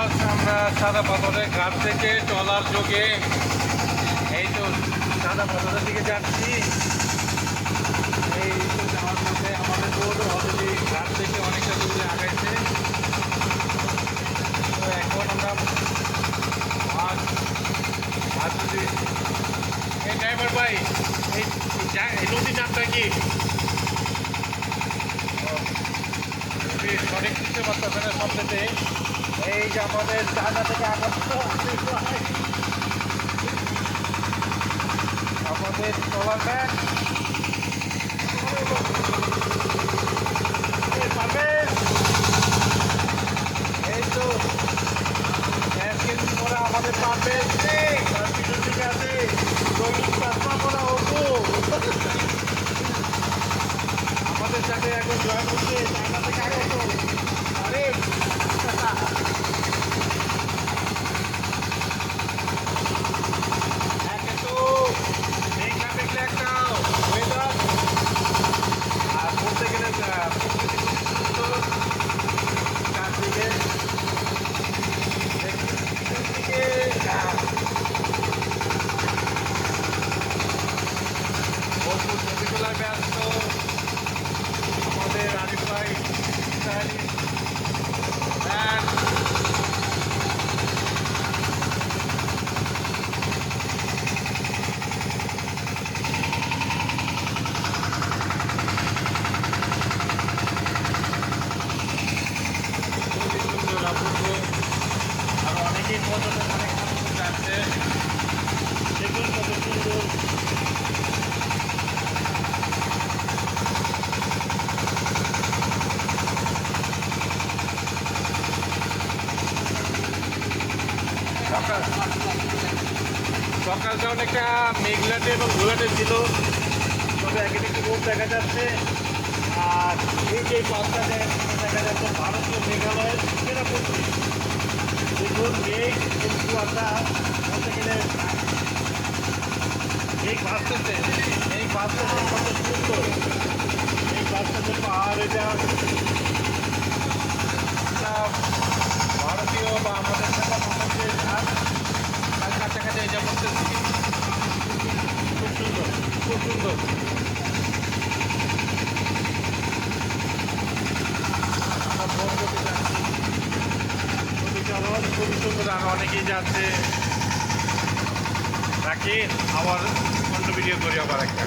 Viewers, আমরা সাদা পাথরের ঘাট থেকে ট্রলার যোগে এই তো সাদা পাথরের দিকে যাচ্ছি। এই তো যাওয়ার পথে আমাদের রোড অলরেডি ঘাট থেকে অনেকটা দূরে আগাইছে। তো এখন আমরা মাছ যদি এই ড্রাইভার ভাই, এই নদীর নামটা কি সঠিক বুঝতে পারতেছে না শব্দতে। এই যে আমাদের চায়না থেকে আগত আমাদের ট্রলার ব্যাগ এই তো 1 কেজি করে আমাদের পাবে। তার পিছন দিকে আছে চশমা করা হতো আমাদের সাথে এখন জয়েন হচ্ছে চায়না থেকে আগত। আরে একে তো মেঘলা মেঘলা একটা ওয়েদার, আর বলতে গেলে চারদিকে ভরপুর ছবিগুলায় ব্যস্ত আমাদের আরিফ ভাই আর অনেকেই পর্যটন অনেক মানুষ যাচ্ছে, দেখুন কত সুন্দর। সকালটা অনেকটা মেঘলাটে এবং ঘোলাটে ছিল, তবে এখানে একটু রোদ দেখা যাচ্ছে। আর এই যে পথটা দেখা যাচ্ছে ভারতীয় মেঘালয়ের সেরাপতি। দেখুন মেঘ কিন্তু আমরা বলতে গেলে মেঘ ভাসতেছে, মেঘ ভাসতেছে কত সুন্দর। মেঘ ভাসতেছে পাহাড়, এটা ভারতীয় বা আমাদের সাথে মানুষের ঘাট তার কাছাকাছি এটা করতেছি। খুব সুন্দর, খুব সুন্দর। খুবই সুন্দর, আর অনেকেই যাচ্ছে। রাখি আবার অন্য ভিডিও করি আবার একটা।